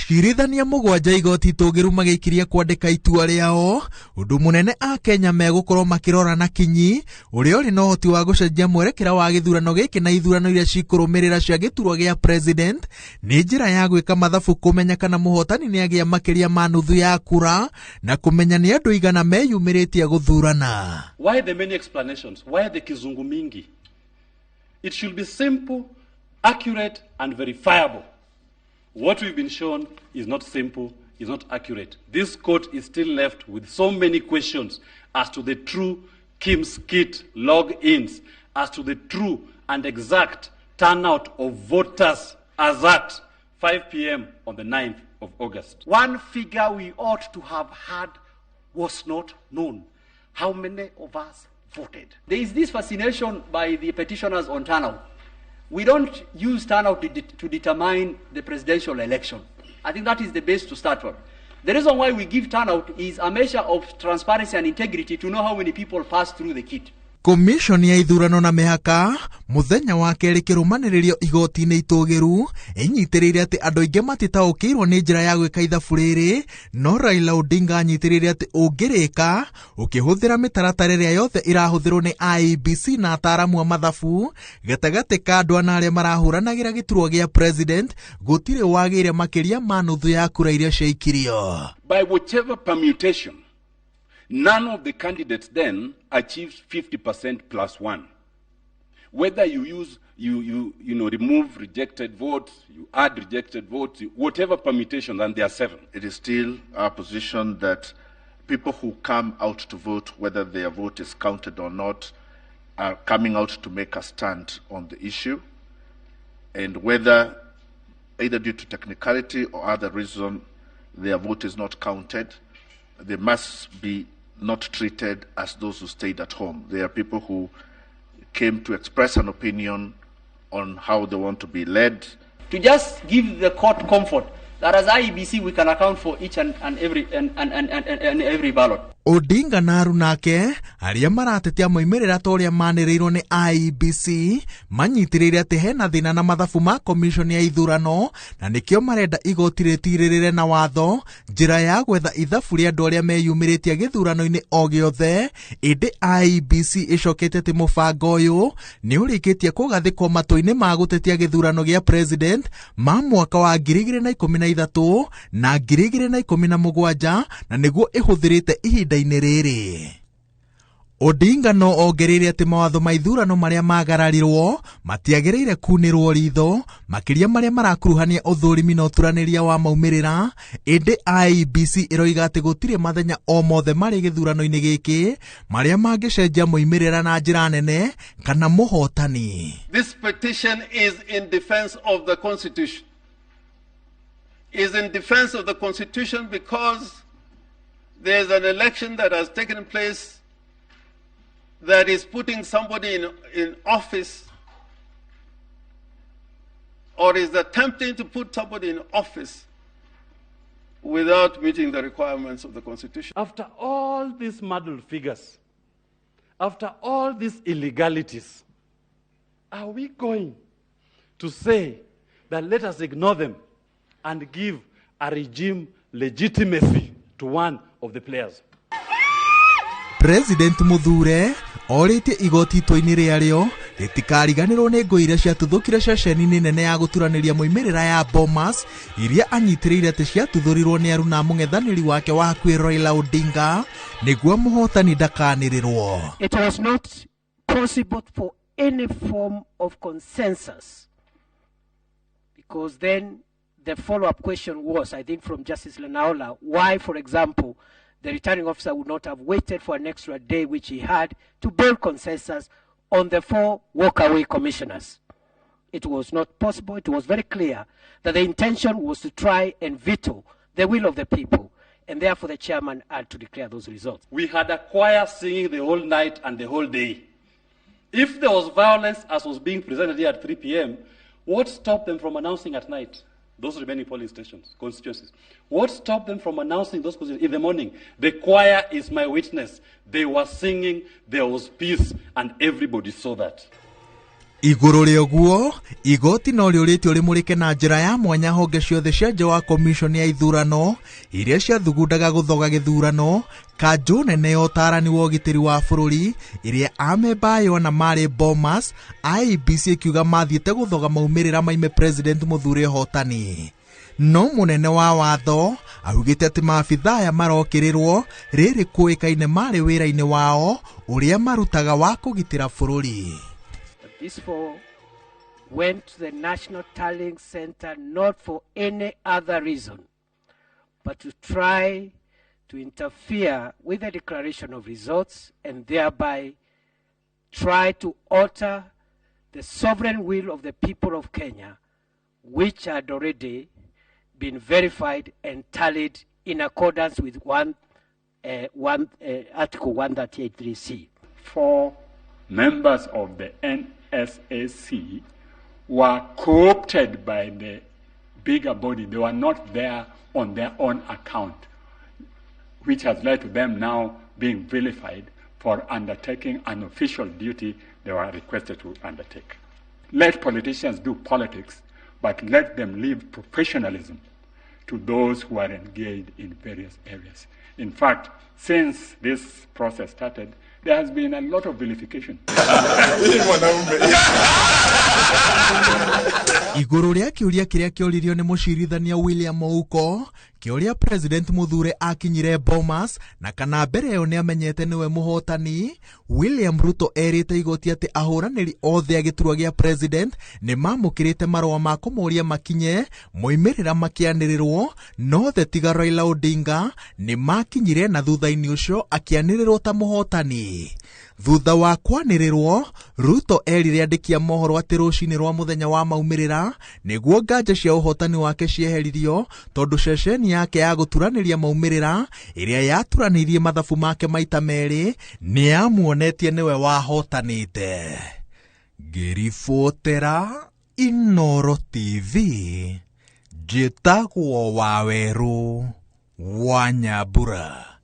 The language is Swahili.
Acirithania mũgwanja igoti tũgĩru magĩkiria kwandĩka itua rĩao, ũndũ mũnene a Kenya megũkorwo makĩrora na kinyi, ũrĩa ũrĩ na ũhoti wa gũcenjia mwerekera wa gĩthurano gĩkĩ na ithurano iria cikũrũmĩrĩra cia gĩturwa gĩa president, nĩ njĩra ya gwĩka mathabu kũmenya kana mũhotani nĩ agĩa makĩria ma nuthu ya kura na kũmenya nĩ andũ igana meyumĩrĩtie gũthurana. Why the many explanations? Why the kizungu mingi? It should be simple, accurate and verifiable. What we've been shown is not simple, is not accurate. This court is still left with so many questions as to the true Kim's kit log-ins, as to the true and exact turnout of voters as at 5 p.m. on the 9th of August. One figure we ought to have had was not known. How many of us voted? There is this fascination by the petitioners on turnout. We don't use turnout to determine the presidential election. I think that is the base to start from. The reason why we give turnout is a measure of transparency and integrity to know how many people pass through the kit. Commission ya ithurano na mĩhaka muthenya wa kerĩ kĩrũmanĩrĩrio igoti-inĩ itũgĩru ĩnyitĩrĩire atĩ andũ aingĩ matitaũkĩirwo nĩ njĩra ya gwĩka ithabu rĩrĩ, no Raila Odinga anyitĩrĩire atĩ ũngĩrĩka ũkĩhũthĩra mĩtaratara ĩrĩa yothe ĩrahũthĩrwo nĩ IEBC na ataaramu a mathabu gatagatĩ ka andũ ana arĩa marahũranagĩra gĩturwa gĩa president gũtirĩ wagĩire makĩria ma nuthu ya kura iria ciaikirio. By whichever permutation, none of the candidates then achieves 50% plus one. Whether you use, remove rejected votes, you add rejected votes, whatever permutation, and there are 7. It is still our position that people who come out to vote, whether their vote is counted or not, are coming out to make a stand on the issue. And whether, either due to technicality or other reason, their vote is not counted, they must be not treated as those who stayed at home. They are people who came to express an opinion on how they want to be led. To just give the court comfort that as IEBC we can account for each and every ballot. Odinga na Runake arĩa maratetea moimĩrĩra ta ũrĩa manĩrĩirwo nĩ IEBC manyitĩrĩire atĩ hena thĩna na mathabu ma commission ya ithurano na nĩkĩo marenda igoti rĩtirĩrĩre na watho njĩra ya gwetha ithabu rĩa andũ arĩa meyumĩrĩtie gĩthurano-inĩ o gĩothe. Ĩndĩ IEBC ĩcokete atĩ mũbango ũyũ nĩ ũrĩkĩtie kũgathĩkwo matũ-inĩ ma gũtetia gĩthurano gĩa president ma mwaka wa 2013 na 2017 na nĩguo ĩhũthĩrĩte ihinda inĩ. Odinga no ongereire atĩ mawatho ma ithurano marĩa magararirwo matiagĩrĩire kunĩrwo ritho makĩria marĩa marakuruhania ũthũrimi na ũturanĩria wa maumĩrĩra. Ĩndĩ IEBC ĩroiga atĩ gũtirĩ mathenya o mothe marĩ gĩthurano-inĩ gĩkĩ marĩa mangĩcenjia moimĩrĩra na njĩra nene kana mũhotani. This petition is in defense of the Constitution. Is in defense of the Constitution because there's an election that has taken place that is putting somebody in office or is attempting to put somebody in office without meeting the requirements of the Constitution. After all these muddled figures, after all these illegalities, are we going to say that let us ignore them and give a regime legitimacy to one of the players? President Muthure orĩtie igoti itũ-inĩ rĩarĩo rĩtikariganĩrwo nĩ ngũĩ iria ciatuthũkire ceceni-inĩ nene ya gũturanĩria moimĩrĩra ya Bomas iria anyitĩrĩire atĩ ciatuthũrirwo nĩ aruna mũng'ethanĩri wake wa hakuhĩ Raila Odinga nĩguo mũhotani ndakanĩrĩrwo. It was not possible for any form of consensus because then the follow-up question was, I think, from Justice Lenaola, why, for example, the returning officer would not have waited for an extra day, which he had, to build consensus on the 4 walk-away commissioners. It was not possible. It was very clear that the intention was to try and veto the will of the people, and therefore the chairman had to declare those results. We had a choir singing the whole night and the whole day. If there was violence as was being presented here at 3 p.m., what stopped them from announcing at night those remaining polling stations, constituencies? What stopped them from announcing those constituencies in the morning? The choir is my witness. They were singing, there was peace, and everybody saw that. Iguru rĩa ũguo, igoti no rĩũrĩtio rĩmũrĩke na njĩra ya mwanya honge ciothe cia nja wa commission ya ithurano iria ciathugundaga gũthoga gĩthurano, kanjũ nene ya ũtaarani wa ũgitĩri wa bũrũri iria amemba yona marĩ Bomas, IEBC akiuga mathiĩte gũthoga maumĩrĩra maime president mũthure hotani. No munene wa watho augĩte atĩ maabitha aya marokĩrĩrwo rĩrĩ kũĩkaine marĩ wĩra-inĩ wao ũrĩa marutaga wa kũgitĩra bũrũri. These four went to the National Tallying Center not for any other reason, but to try to interfere with the declaration of results and thereby try to alter the sovereign will of the people of Kenya, which had already been verified and tallied in accordance with Article 138(3)(c). Four members of the NSAC were co-opted by the bigger body. They were not there on their own account, which has led to them now being vilified for undertaking an official duty they were requested to undertake. Let politicians do politics, but let them leave professionalism to those who are engaged in various areas. In fact, since this process started, there has been a lot of vilification. Iguru rĩa kĩũria kĩrĩa kĩoririo nĩ mũcirithania William Ouko, kĩũria president mũthure akinyire Bomas na kana mbere ĩyo nĩ amenyete nĩwe mũhotani, William Ruto erĩte igoti atĩ ahũranĩri othe a gĩturwa gĩa president nĩ mamũkĩrĩte marũa ma kũmũria makinye moimĩrĩra makĩanĩrĩrwo, no tiga Raila Odinga nĩ makinyire na thutha-inĩ ũcio akĩanĩrĩrwo ta mũhotani. Thutha wa kwanĩrĩrwo, Ruto erire andĩki a mohoro atĩ rũcinĩ rwa mũthenya wa maumĩrĩra nĩguo nganja cia ũhotani wake cieheririo tondũ ceceni yake ya gũturanĩria maumĩrĩra ĩrĩa yaturanĩirie mathabu make maita merĩ nĩ yamuonetie nĩwe wahotanĩte. Ngĩribotera Inooro TV, njĩtagwo Wawerũ wa Nyambura.